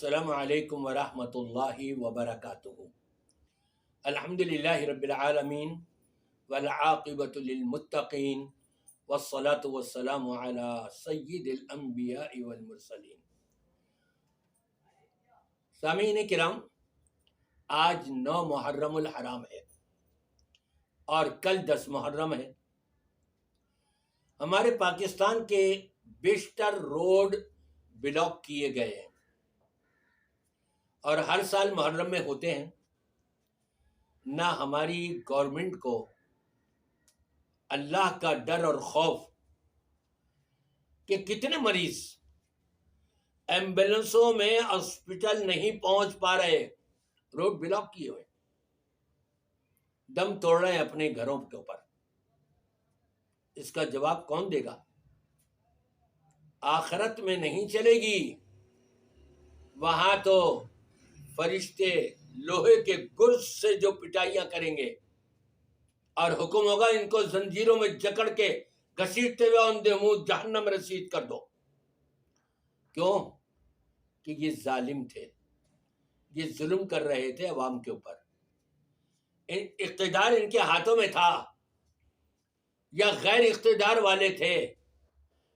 السلام علیکم ورحمۃ اللہ وبرکاتہ۔ الحمدللہ رب العالمین والعاقبۃ للمتقین والصلاة والسلام علی سید الانبیاء والمرسلین۔ سامعین کرام، آج 9 محرم الحرام ہے اور کل 10 محرم ہے۔ ہمارے پاکستان کے بیشتر روڈ بلاک کیے گئے ہیں اور ہر سال محرم میں ہوتے ہیں۔ نہ ہماری گورنمنٹ کو اللہ کا ڈر اور خوف کہ کتنے مریض ایمبولینسوں میں ہاسپٹل نہیں پہنچ پا رہے، روڈ بلاک کیے ہوئے، دم توڑ رہے ہیں اپنے گھروں کے اوپر۔ اس کا جواب کون دے گا؟ آخرت میں نہیں چلے گی، وہاں تو فرشتے لوہے کے گرز سے جو پٹائیاں کریں گے اور حکم ہوگا ان کو زنجیروں میں جکڑ کے گھسیٹتے ہوئے ان دے منہ جہنم رسید کر دو۔ کیوں؟ کہ یہ ظالم تھے، یہ ظلم کر رہے تھے عوام کے اوپر۔ اقتدار ان کے ہاتھوں میں تھا یا غیر اقتدار والے تھے،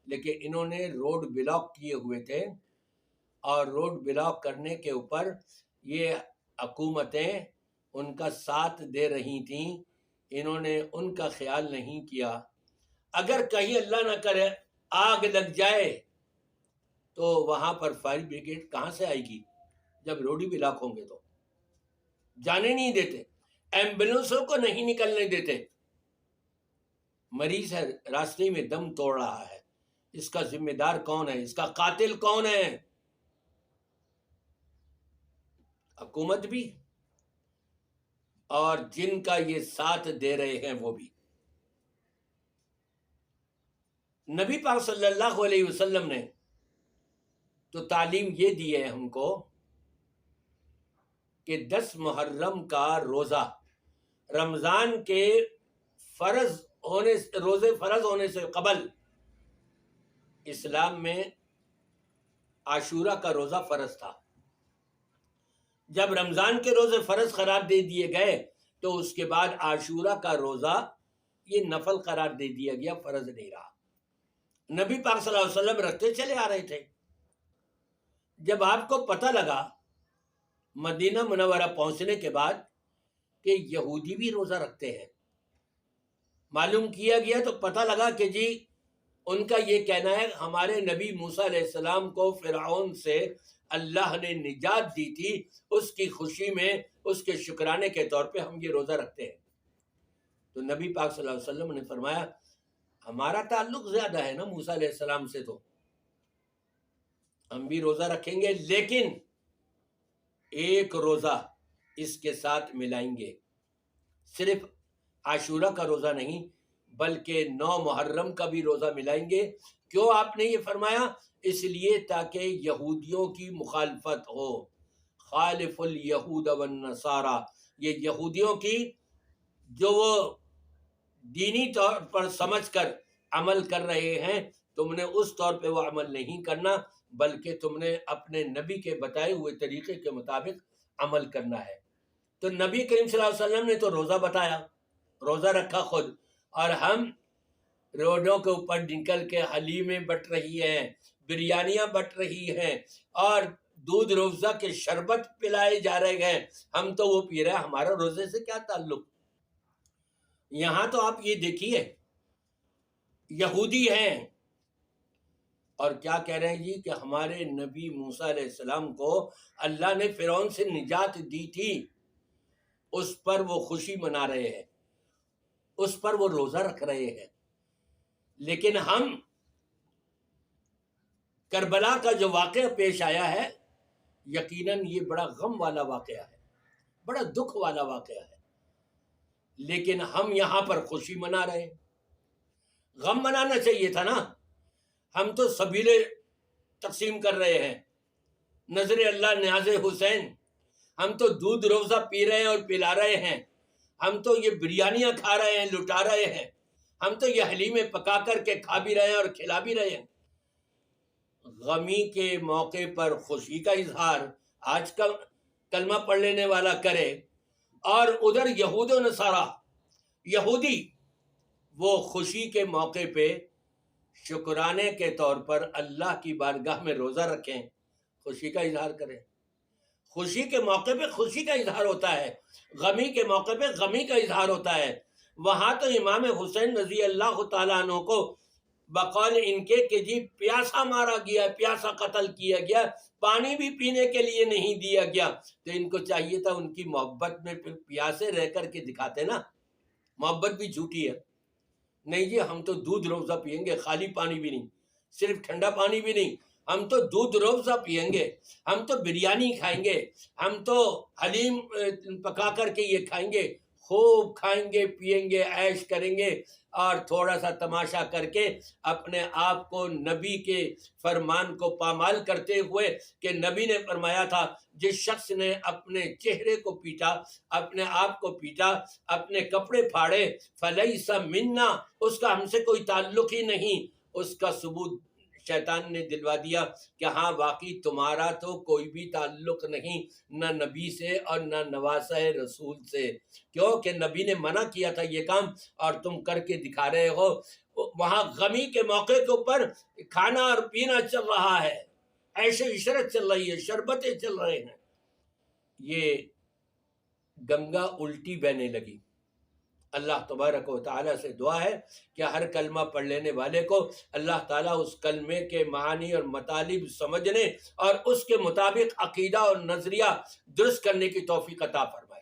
لیکن انہوں نے روڈ بلاک کیے ہوئے تھے اور روڈ بلاک کرنے کے اوپر یہ حکومتیں ان کا ساتھ دے رہی تھیں، انہوں نے ان کا خیال نہیں کیا۔ اگر کہیں اللہ نہ کرے آگ لگ جائے تو وہاں پر فائر بریگیڈ کہاں سے آئے گی؟ جب روڈ ہی بلاک ہوں گے تو جانے نہیں دیتے، ایمبولینسوں کو نہیں نکلنے دیتے۔ مریض ہے راستے میں دم توڑ رہا ہے، اس کا ذمہ دار کون ہے؟ اس کا قاتل کون ہے؟ حکومت بھی اور جن کا یہ ساتھ دے رہے ہیں وہ بھی۔ نبی پاک صلی اللہ علیہ وسلم نے تو تعلیم یہ دی ہے ہم کو کہ 10 محرم کا روزہ رمضان کے روزے فرض ہونے سے قبل اسلام میں عاشورہ کا روزہ فرض تھا۔ جب رمضان کے روزے فرض قرار دے دیے گئے تو اس کے بعد عاشورہ کا روزہ یہ نفل قرار دے دیا گیا، فرض نہیں رہا۔ نبی پاک صلی اللہ علیہ وسلم رکھتے چلے آ رہے تھے۔ جب آپ کو پتہ لگا مدینہ منورہ پہنچنے کے بعد کہ یہودی بھی روزہ رکھتے ہیں، معلوم کیا گیا تو پتہ لگا کہ جی ان کا یہ کہنا ہے ہمارے نبی موسیٰ علیہ السلام کو فرعون سے اللہ نے نجات دی تھی، اس کی خوشی میں، اس کے شکرانے کے طور پہ ہم یہ روزہ رکھتے ہیں۔ تو نبی پاک صلی اللہ علیہ وسلم نے فرمایا ہمارا تعلق زیادہ ہے نا موسیٰ علیہ السلام سے، تو ہم بھی روزہ رکھیں گے، لیکن ایک روزہ اس کے ساتھ ملائیں گے، صرف عاشورہ کا روزہ نہیں بلکہ 9 محرم کا بھی روزہ ملائیں گے۔ کیوں آپ نے یہ فرمایا؟ اس لیے تاکہ یہودیوں کی مخالفت ہو، خالف الیہود والنصارى، یہ یہودیوں کی جو وہ دینی طور پر سمجھ کر عمل کر رہے ہیں، تم نے اس طور پہ وہ عمل نہیں کرنا بلکہ تم نے اپنے نبی کے بتائے ہوئے طریقے کے مطابق عمل کرنا ہے۔ تو نبی کریم صلی اللہ علیہ وسلم نے تو روزہ بتایا، روزہ رکھا خود، اور ہم روڈوں کے اوپر نکل کے حلیمیں بٹ رہی ہیں، بریانیاں بٹ رہی ہیں اور دودھ روزہ کے شربت پلائے جا رہے ہیں، ہم تو وہ پی رہے ہیں، ہمارا روزے سے کیا تعلق؟ یہاں تو آپ یہ دیکھیے یہودی ہیں اور کیا کہہ رہے ہیں جی کہ ہمارے نبی موسیٰ علیہ السلام کو اللہ نے فرعون سے نجات دی تھی، اس پر وہ خوشی منا رہے ہیں، اس پر وہ روزہ رکھ رہے ہیں۔ لیکن ہم کربلا کا جو واقعہ پیش آیا ہے یقیناً یہ بڑا غم والا واقعہ ہے، بڑا دکھ والا واقعہ ہے، لیکن ہم یہاں پر خوشی منا رہے ہیں۔ غم منانا چاہیے تھا نا، ہم تو سبیلے تقسیم کر رہے ہیں، نظر اللہ نیاز حسین، ہم تو دودھ روزہ پی رہے ہیں اور پلا رہے ہیں، ہم تو یہ بریانیاں کھا رہے ہیں، لٹا رہے ہیں، ہم تو یہ حلیمیں پکا کر کے کھا بھی رہے ہیں اور کھلا بھی رہے ہیں۔ غمی کے موقع پر خوشی کا اظہار آج کل کلمہ پڑھ لینے والا کرے، اور ادھر یہود و نصارہ یہودی وہ خوشی کے موقع پہ شکرانے کے طور پر اللہ کی بارگاہ میں روزہ رکھیں، خوشی کا اظہار کریں۔ خوشی کے موقع پہ خوشی کا اظہار ہوتا ہے، غمی کے موقع پہ غمی کا اظہار ہوتا ہے۔ وہاں تو امام حسین رضی اللہ تعالیٰ عنہ کو بقول ان کے کہ جی پیاسا مارا گیا، پیاسا قتل کیا گیا، پانی بھی پینے کے لیے نہیں دیا گیا، تو ان کو چاہیے تھا ان کی محبت میں پھر پیاسے رہ کر کے دکھاتے نا، محبت بھی جھوٹی ہے۔ نہیں جی ہم تو دودھ روزہ پیئیں گے، خالی پانی بھی نہیں، صرف ٹھنڈا پانی بھی نہیں، ہم تو دودھ روزہ پیئیں گے، ہم تو بریانی کھائیں گے، ہم تو حلیم پکا کر کے یہ کھائیں گے، خوب کھائیں گے پیئیں گے، عیش کریں گے، اور تھوڑا سا تماشا کر کے اپنے آپ کو نبی کے فرمان کو پامال کرتے ہوئے کہ نبی نے فرمایا تھا جس شخص نے اپنے چہرے کو پیٹا، اپنے آپ کو پیٹا، اپنے کپڑے پھاڑے، فلیس منا، اس کا ہم سے کوئی تعلق ہی نہیں، اس کا ثبوت شیطان نے دلوا دیا کہ ہاں واقعی تمہارا تو کوئی بھی تعلق نہیں، نہ نبی سے اور نہ نواسہ رسول سے، کیونکہ نبی نے منع کیا تھا یہ کام اور تم کر کے دکھا رہے ہو۔ وہاں غمی کے موقع کے اوپر کھانا اور پینا چل رہا ہے، عیش و عشرت چل رہی ہے، شربتیں چل رہے ہیں، یہ گنگا الٹی بہنے لگی۔ اللہ تبارک و تعالیٰ سے دعا ہے کہ ہر کلمہ پڑھ لینے والے کو اللہ تعالیٰ اس کلمے کے معانی اور مطالب سمجھنے اور اس کے مطابق عقیدہ اور نظریہ درست کرنے کی توفیق عطا فرمائے۔